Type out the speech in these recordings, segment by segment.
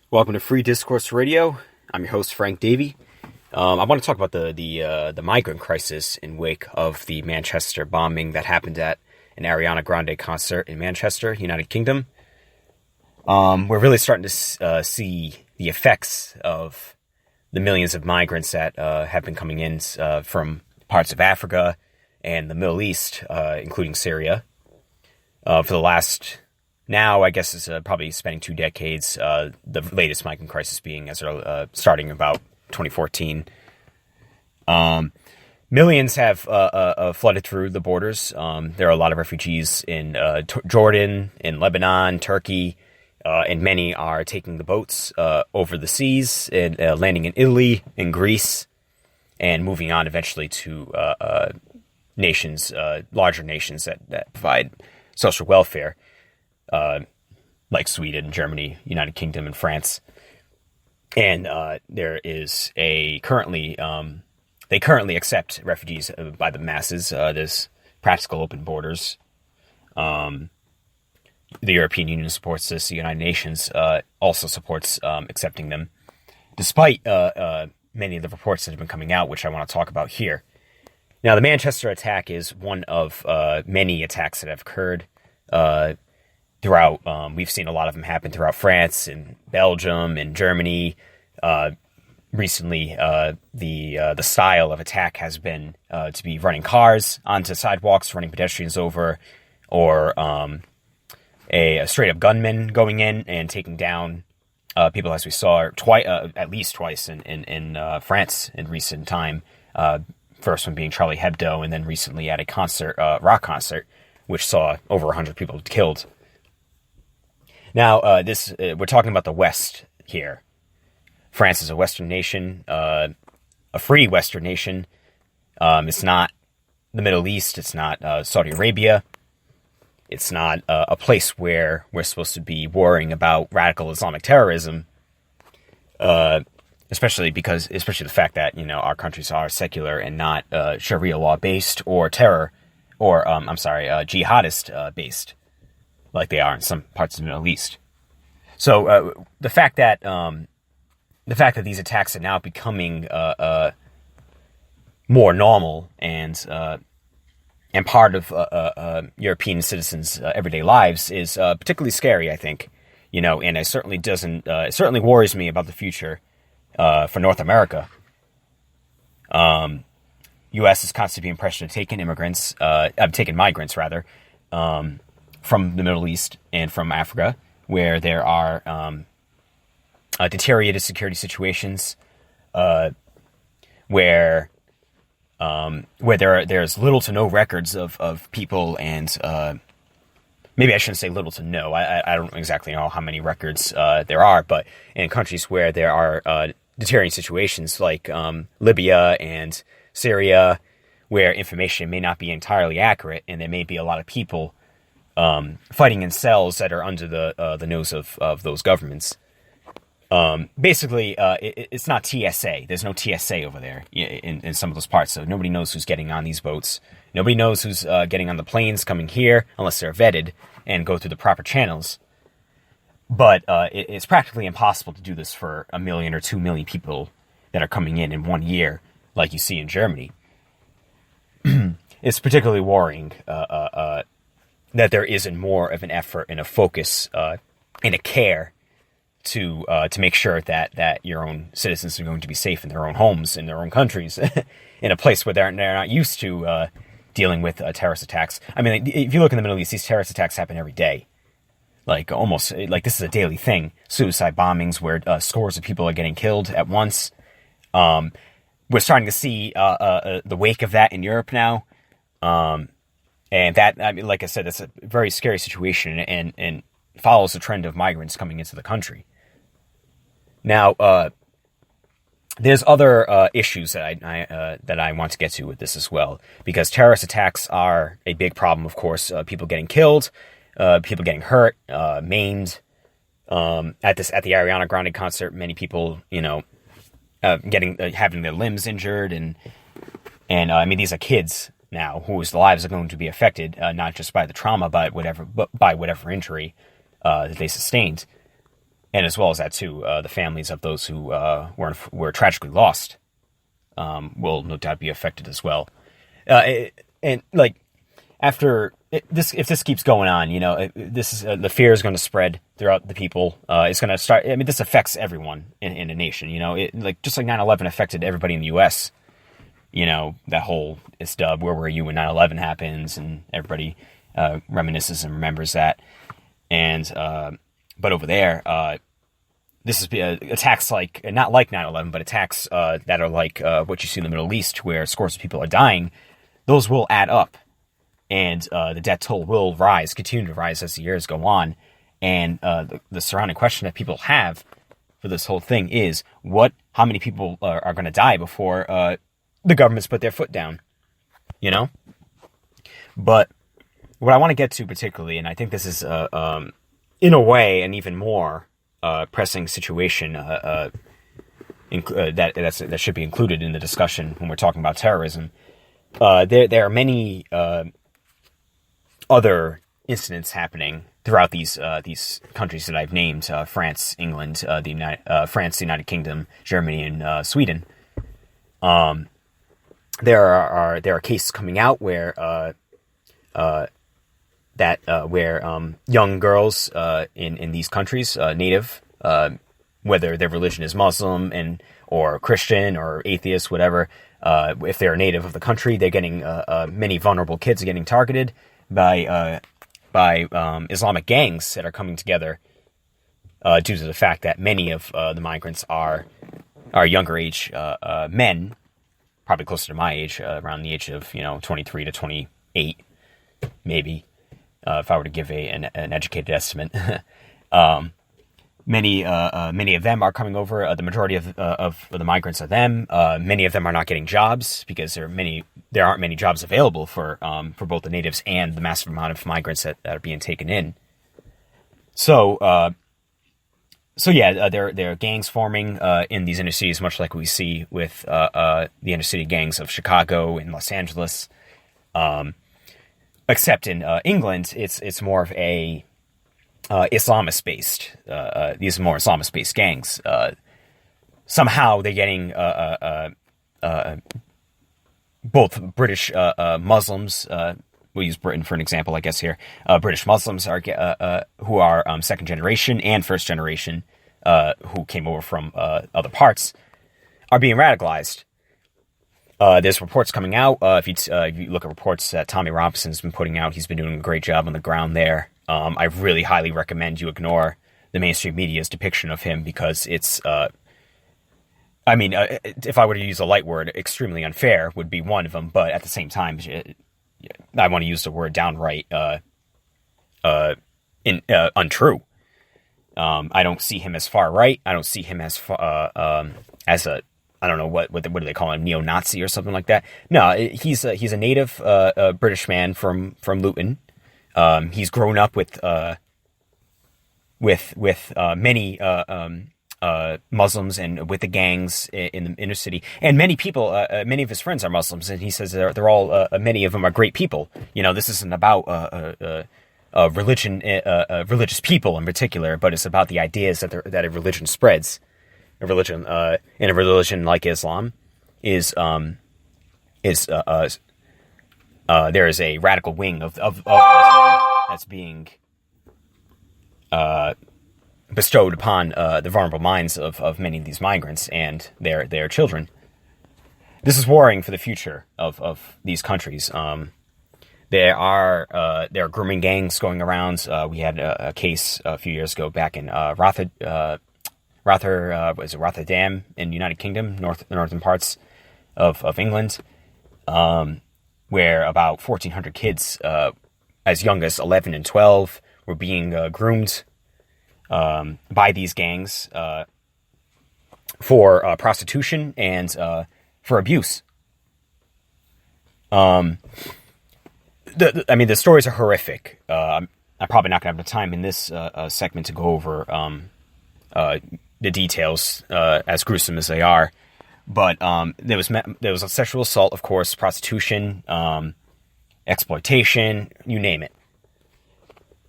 Welcome to Free Discourse Radio. I'm your host, Frank Davey. I want to talk about the migrant crisis in wake of the Manchester bombing that happened at an Ariana Grande concert in Manchester, United Kingdom. We're really starting to see the effects of the millions of migrants that have been coming in from parts of Africa and the Middle East, including Syria, for the last... Now, I guess it's probably spanning 2 decades, the latest migrant crisis being starting about 2014. Millions have flooded through the borders. There are a lot of refugees in Jordan, in Lebanon, Turkey, and many are taking the boats over the seas and landing in Italy, in Greece, and moving on eventually to nations, larger nations that provide social welfare. Like Sweden, Germany, United Kingdom, and France. And there is they currently accept refugees by the masses. There's practical open borders. The European Union supports this. The United Nations also supports accepting them, despite many of the reports that have been coming out, which I want to talk about here. Now, the Manchester attack is one of many attacks that have occurred throughout. We've seen a lot of them happen throughout France and Belgium and Germany. Recently, the style of attack has been to be running cars onto sidewalks, running pedestrians over, or a straight-up gunman going in and taking down people, as we saw at least twice in France in recent time. First one being Charlie Hebdo, and then recently at a rock concert, which saw over 100 people killed. Now, we're talking about the West here. France is a Western nation, a free Western nation. It's not the Middle East. It's not Saudi Arabia. It's not a place where we're supposed to be worrying about radical Islamic terrorism, especially the fact that, our countries are secular and not Sharia law based or jihadist based, like they are in some parts of the Middle East. So the fact that these attacks are now becoming more normal and part of European citizens' everyday lives is particularly scary, I think. And it certainly worries me about the future for North America. U.S. is constantly being pressured to take in migrants rather. From the Middle East and from Africa, where there are deteriorated security situations, where there's little to no records of people, and maybe I shouldn't say little to no. I don't exactly know how many records there are, but in countries where there are deteriorating situations like Libya and Syria, where information may not be entirely accurate, and there may be a lot of people fighting in cells that are under the nose of those governments. Basically, it's not TSA. There's no TSA over there in some of those parts, so nobody knows who's getting on these boats. Nobody knows who's getting on the planes coming here unless they're vetted and go through the proper channels. But it's practically impossible to do this for 1 million or 2 million people that are coming in 1 year, like you see in Germany. It's particularly worrying that there isn't more of an effort and a focus and a care to make sure that your own citizens are going to be safe in their own homes, in their own countries, in a place where they're not used to dealing with terrorist attacks. I mean, if you look in the Middle East, these terrorist attacks happen every day. Almost like this is a daily thing. Suicide bombings where scores of people are getting killed at once. We're starting to see the wake of that in Europe now. And that, like I said, that's a very scary situation and follows the trend of migrants coming into the country. Now, there's other issues that I want to get to with this as well, because terrorist attacks are a big problem, of course. People getting killed, people getting hurt, maimed. At the Ariana Grande concert, many people, having their limbs injured, and these are kids now whose lives are going to be affected, not just by the trauma, but by whatever injury that they sustained. and as well as that too, the families of those who were tragically lost will no doubt be affected as well. And like after this, if this keeps going on, this is the fear is going to spread throughout the people. It's going to start. I mean, this affects everyone in a nation. Just like 9/11 affected everybody in the U.S. That whole dub. Where were you when 9/11 happens? And everybody reminisces and remembers that. And but over there, this is attacks like not like 9/11, but attacks that are like what you see in the Middle East, where scores of people are dying. Those will add up. And the death toll will continue to rise as the years go on. And the surrounding question that people have for this whole thing is, how many people are going to die before the governments put their foot down? But what I want to get to particularly, and I think this is, in a way, an even more pressing situation that should be included in the discussion when we're talking about terrorism. There are many other incidents happening throughout these countries that I've named: France, England, the United Kingdom, Germany, and Sweden. There are cases coming out where young girls in these countries, native, whether their religion is Muslim or Christian or atheist, whatever, if they're native of the country, they're getting many vulnerable kids are getting targeted by Islamic gangs that are coming together due to the fact that many of the migrants are younger age men, probably closer to my age, around the age of 23 to 28, maybe, if I were to give an educated estimate. Many of them are coming over. The majority of the migrants are them. Many of them are not getting jobs because there aren't many jobs available for both the natives and the massive amount of migrants that are being taken in. So there are gangs forming in these inner cities, much like we see with the inner city gangs of Chicago and Los Angeles. Except in England, it's more of a Islamist-based. These are more Islamist-based gangs. Somehow they're getting both British Muslims. We'll use Britain for an example, I guess here. British Muslims who are second generation and first generation, who came over from other parts, are being radicalized. There's reports coming out. If you look at reports that Tommy Robinson's been putting out, he's been doing a great job on the ground there. I really highly recommend you ignore the mainstream media's depiction of him because it's, if I were to use a light word, extremely unfair would be one of them. But at the same time, I want to use the word downright untrue. I don't see him as far right. I don't see him as I don't know what do they call him, neo-Nazi or something like that. No, he's a native British man from Luton. He's grown up with many Muslims and with the gangs in the inner city, and many people. Many of his friends are Muslims, and he says they're all many of them are great people. This isn't about religion, religious people in particular, but it's about the ideas that a religion spreads. A religion in a religion like Islam is there is a radical wing of Islam that's being bestowed upon the vulnerable minds of many of these migrants and their children. This is worrying for the future of these countries. There are grooming gangs going around. We had a case a few years ago back in Rotterdam in the United Kingdom, the northern parts of England, where about 1,400 kids as young as 11 and 12 were being groomed by these gangs for prostitution and for abuse. The stories are horrific. I'm probably not going to have the time in this segment to go over the details, as gruesome as they are. But there was a sexual assault, of course, prostitution, exploitation, you name it.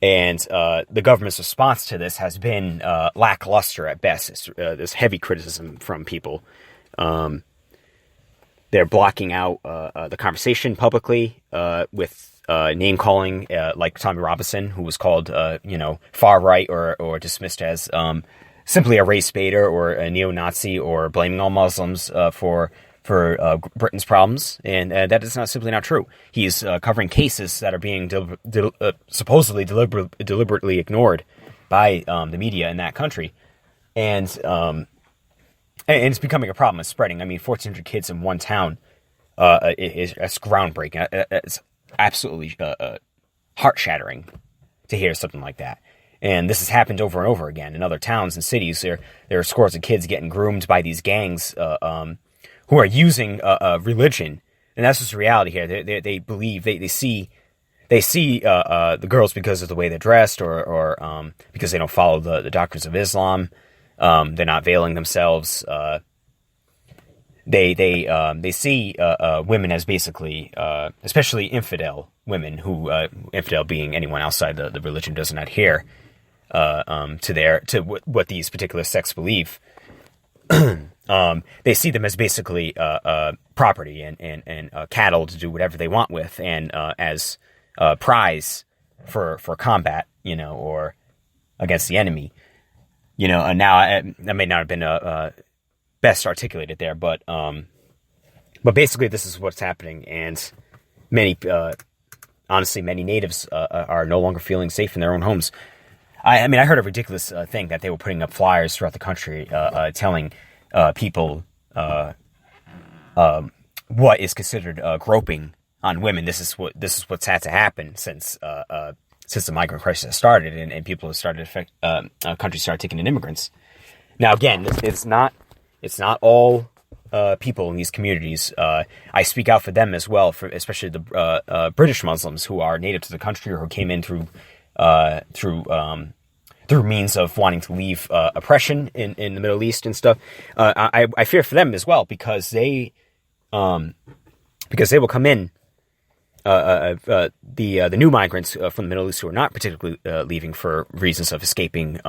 And the government's response to this has been lackluster at best. There's heavy criticism from people. They're blocking out the conversation publicly with name calling, like Tommy Robinson, who was called, far right or dismissed as simply a race baiter or a neo-Nazi or blaming all Muslims for Britain's problems, and that is simply not true. He's covering cases that are being supposedly deliberately ignored by the media in that country, and it's becoming a problem. It's spreading. I mean, 1,400 kids in one town it's groundbreaking. It's absolutely heart-shattering to hear something like that. And this has happened over and over again in other towns and cities. There are scores of kids getting groomed by these gangs who are using religion, and that's just the reality here. They believe they see the girls because of the way they're dressed, or because they don't follow the doctrines of Islam. They're not veiling themselves. They see women as basically, especially infidel women, who infidel being anyone outside the religion doesn't adhere to what these particular sects believe. They see them as basically property and cattle to do whatever they want with, and as prize for combat, or against the enemy. And now that may not have been best articulated there, but basically this is what's happening, and many natives are no longer feeling safe in their own homes. I heard a ridiculous thing that they were putting up flyers throughout the country telling people what is considered groping on women. This is what's had to happen since the migrant crisis started, and people have started countries started taking in immigrants. Now, again, it's not all people in these communities. I speak out for them as well, for especially the British Muslims who are native to the country or who came in through means of wanting to leave oppression in the Middle East and stuff. I fear for them as well, because they will come in. The new migrants from the Middle East who are not particularly leaving for reasons of escaping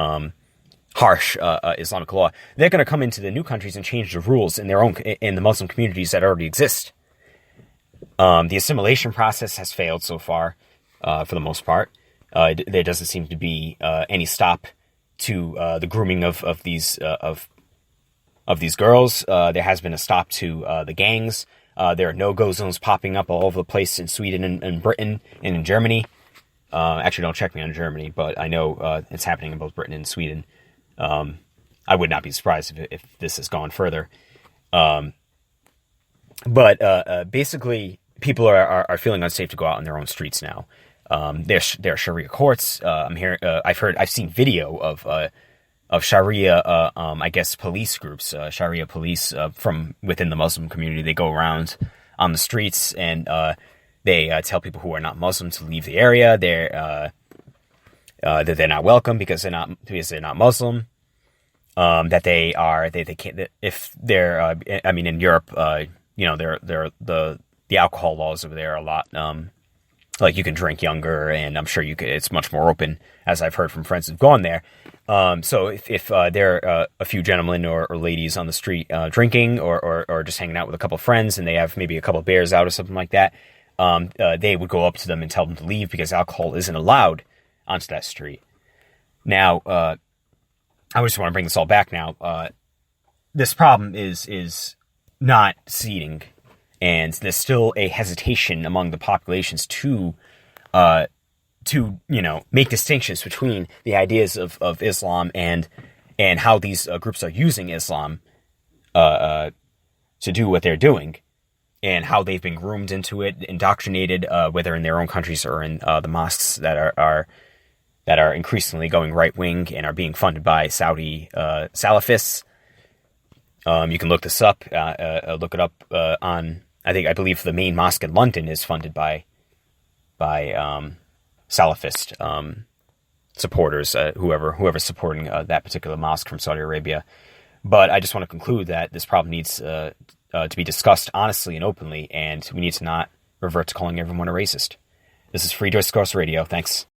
harsh Islamic law, they're going to come into the new countries and change the rules in the Muslim communities that already exist. The assimilation process has failed so far, for the most part. There doesn't seem to be any stop to the grooming of these girls. There has been a stop to the gangs. There are no-go zones popping up all over the place in Sweden and Britain and in Germany. Actually, don't check me on Germany, but I know it's happening in both Britain and Sweden. I would not be surprised if this has gone further. But basically, people are feeling unsafe to go out on their own streets now. There are Sharia courts. I've seen video of Sharia, I guess, police groups, Sharia police from within the Muslim community. They go around on the streets and they tell people who are not Muslim to leave the area. That they're not welcome because they're not Muslim. That they can't, if they're in Europe, the alcohol laws over there are a lot. Like, you can drink younger, and I'm sure it's much more open, as I've heard from friends who've gone there. So if there are a few gentlemen or ladies on the street drinking or just hanging out with a couple of friends, and they have maybe a couple of beers out or something like that, they would go up to them and tell them to leave because alcohol isn't allowed onto that street. Now, I just want to bring this all back now. This problem is not seeding. And there's still a hesitation among the populations to make distinctions between the ideas of Islam and how these groups are using Islam to do what they're doing, and how they've been groomed into it, indoctrinated, whether in their own countries or in the mosques that are increasingly going right wing and are being funded by Saudi Salafists. You can look this up. Look it up on. I believe the main mosque in London is funded by Salafist supporters, whoever's supporting that particular mosque from Saudi Arabia. But I just want to conclude that this problem needs to be discussed honestly and openly, and we need to not revert to calling everyone a racist. This is Free Discourse Radio. Thanks.